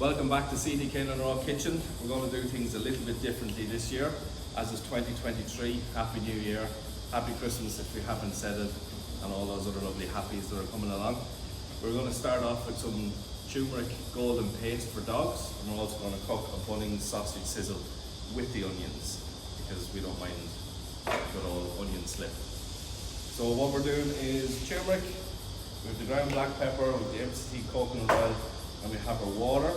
Welcome back to CDK9 Raw Kitchen. We're going to do things a little bit differently this year, as is 2023. Happy New Year, Happy Christmas if we haven't said it, and all those other lovely happies that are coming along. We're going to start off with some turmeric golden paste for dogs, and we're also going to cook a Bunnings sausage sizzle with the onions, because we don't mind a good old onion slip. So what we're doing is turmeric, with the ground black pepper, with the MCT coconut oil, and we have our water,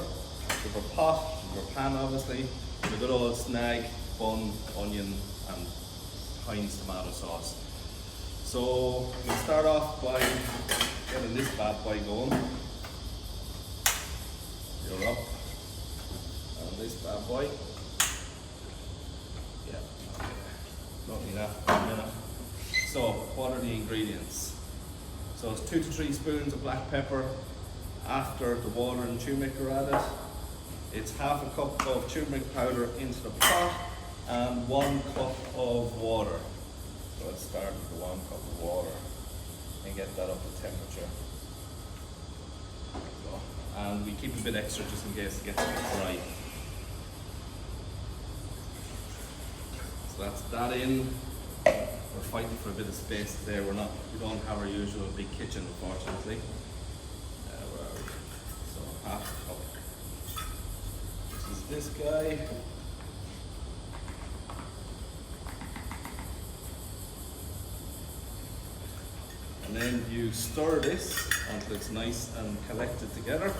with our pot, with our pan obviously, with a good old snag, bun, onion and Heinz tomato sauce. So we'll start off by getting this bad boy going. You're up on this bad boy. Yeah, okay. Don't need that for a minute. So what are the ingredients? So it's 2 to 3 spoons of black pepper after the water and turmeric are added. It's half a cup of turmeric powder into the pot and 1 cup of water. So let's start with the 1 cup of water and get that up to temperature. So, and we keep a bit extra just in case it gets a bit dry. So that's that in. We're fighting for a bit of space today. We don't have our usual big kitchen, unfortunately. Where are we? So half a cup. This is this guy. And then you stir this until it's nice and collected together.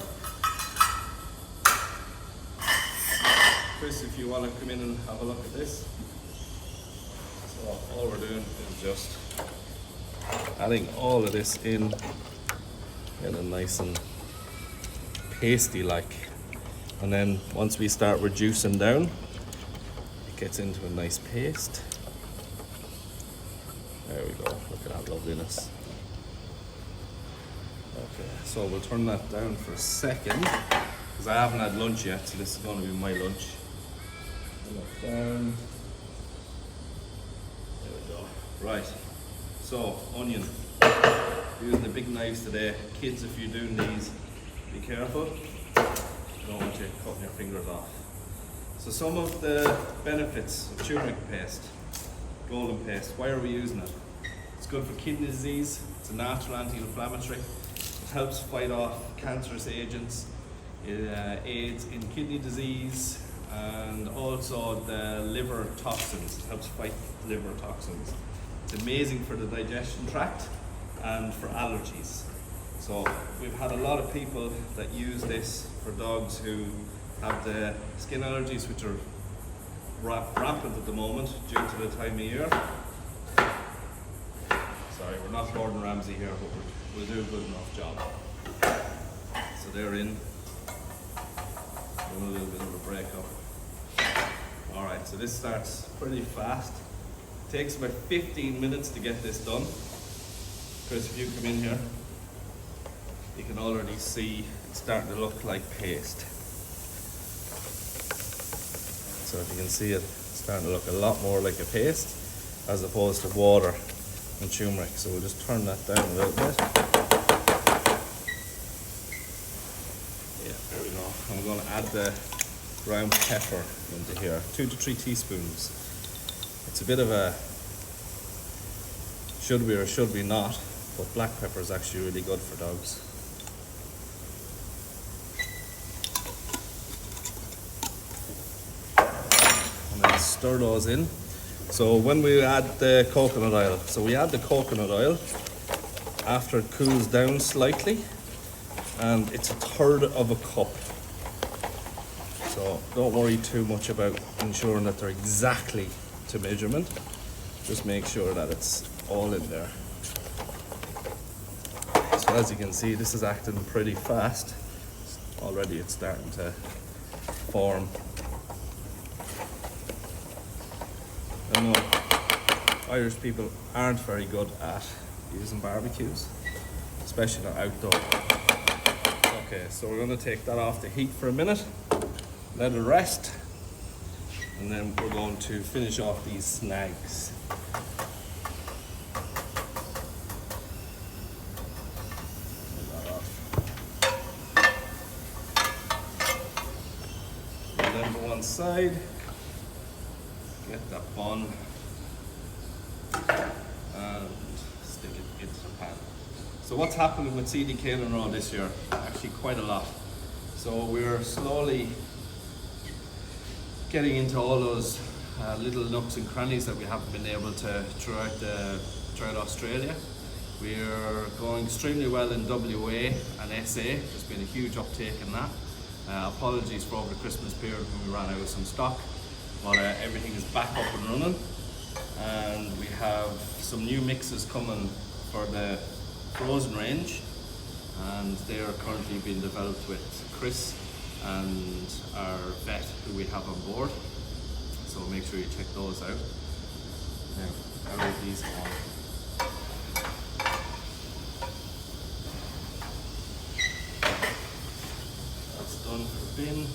Chris, if you want to come in and have a look at this. So all we're doing is just adding all of this in a nice and pasty like. And then once we start reducing down, it gets into a nice paste. There we go, look at that loveliness. Okay, so we'll turn that down for a second, because I haven't had lunch yet, so this is going to be my lunch. Look down. There we go. Right, so onion. Using the big knives today. Kids, if you're doing these, be careful. Don't want you cutting your fingers off. So some of the benefits of turmeric paste, golden paste, why are we using it? It's good for kidney disease. It's a natural anti-inflammatory. It helps fight off cancerous agents. It aids in kidney disease and also the liver toxins. It helps fight liver toxins. It's amazing for the digestion tract and for allergies. So we've had a lot of people that use this for dogs who have the skin allergies, which are rampant at the moment due to the time of year. Sorry, we're not Gordon Ramsay here, but we'll do a good enough job. So they're in. Doing a little bit of a break up. Alright, so this starts pretty fast. It takes about 15 minutes to get this done. Chris, if you come in here, you can already see it's starting to look like paste. So if you can see it, it's starting to look a lot more like a paste as opposed to water and turmeric. So we'll just turn that down a little bit. Yeah, there we go. I'm going to add the ground pepper into here, 2 to 3 teaspoons. It's a bit of a should we or should we not, but black pepper is actually really good for dogs. And then stir those in. So when we add the coconut oil, so we add the coconut oil after it cools down slightly, and it's 1/3 of a cup. So don't worry too much about ensuring that they're exactly to measurement. Just make sure that it's all in there. So as you can see, this is acting pretty fast. Already it's starting to form. I know Irish people aren't very good at using barbecues, especially not outdoor. Okay, so we're going to take that off the heat for a minute, let it rest, and then we're going to finish off these snags. one side, get that bun, and stick it into the pan. So what's happening with CDK9 Raw this year? Actually quite a lot. So we're slowly getting into all those little nooks and crannies that we haven't been able to throughout Australia. We're going extremely well in WA and SA. There's been a huge uptake in that. Apologies for over the Christmas period when we ran out of some stock, but everything is back up and running, and we have some new mixes coming for the frozen range, and they are currently being developed with Chris and our vet who we have on board, so make sure you check those out. Now, how are these on? Done for the bin.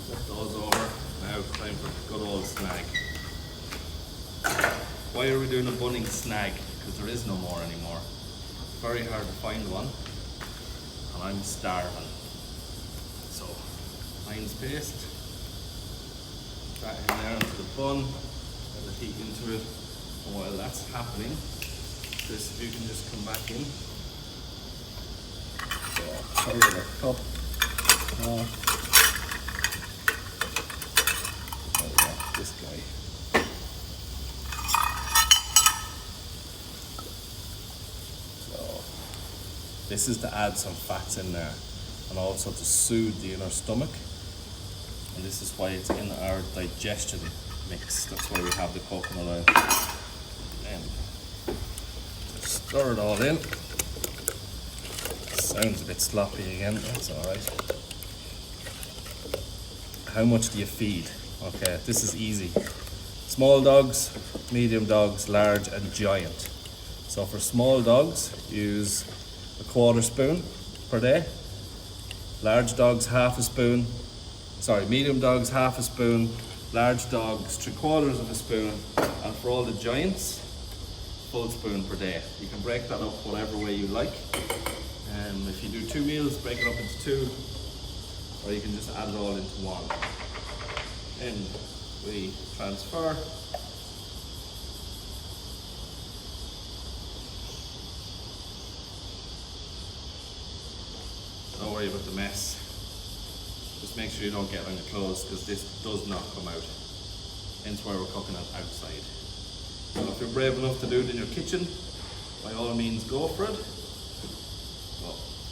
Flip those over. Now time for the good old snag. Why are we doing a Bunnings snag? Because there is no more anymore. It's very hard to find one, and I'm starving. So, Heinz paste. That in there into the bun. Let the heat into it. And while that's happening, Chris, if you can just come back in. So, cover the cup. This guy. So this is to add some fats in there and also to soothe the inner stomach, and this is why it's in our digestion mix. That's why we have the coconut oil. And just stir it all in. Sounds a bit sloppy again, that's alright. How much do you feed? Okay, this is easy. Small dogs, medium dogs, large and giant. So for small dogs, use a 1/4 spoon per day. Large dogs, half a spoon. Sorry, medium dogs, half a spoon. Large dogs, 3/4 spoon. And for all the giants, full spoon per day. You can break that up whatever way you like. If you do 2 meals, break it up into 2, or you can just add it all into one. Then we transfer. Don't worry about the mess. Just make sure you don't get it on your clothes, because this does not come out. Hence why we're cooking it outside. So if you're brave enough to do it in your kitchen, by all means go for it.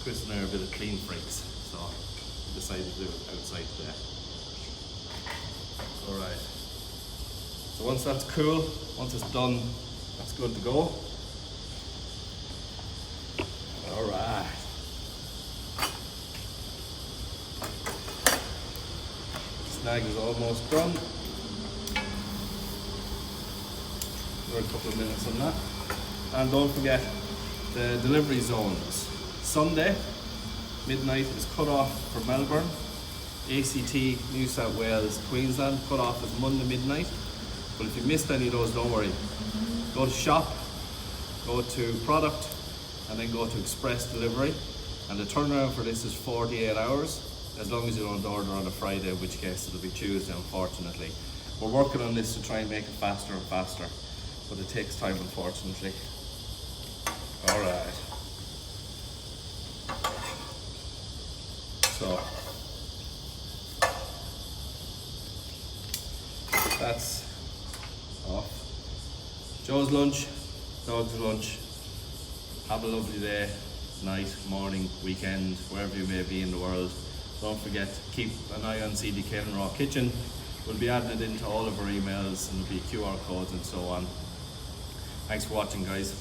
Chris and I are a bit of clean freaks, so we decided to do it outside today. Alright. So once that's cool, once it's done, that's good to go. Alright. Snag is almost done. For a couple of minutes on that. And don't forget the delivery zones. Sunday, midnight is cut off for Melbourne. ACT, New South Wales, Queensland, cut off is Monday midnight. But if you missed any of those, don't worry. Go to shop, go to product, and then go to express delivery. And the turnaround for this is 48 hours, as long as you don't order on a Friday, in which case it'll be Tuesday, unfortunately. We're working on this to try and make it faster and faster, but it takes time, unfortunately. Alright. So that's off. Joe's lunch, dog's lunch. Have a lovely day, night, morning, weekend, wherever you may be in the world. Don't forget to keep an eye on CDK9 Raw Kitchen. We'll be adding it into all of our emails, and there'll be QR codes and so on. Thanks for watching, guys.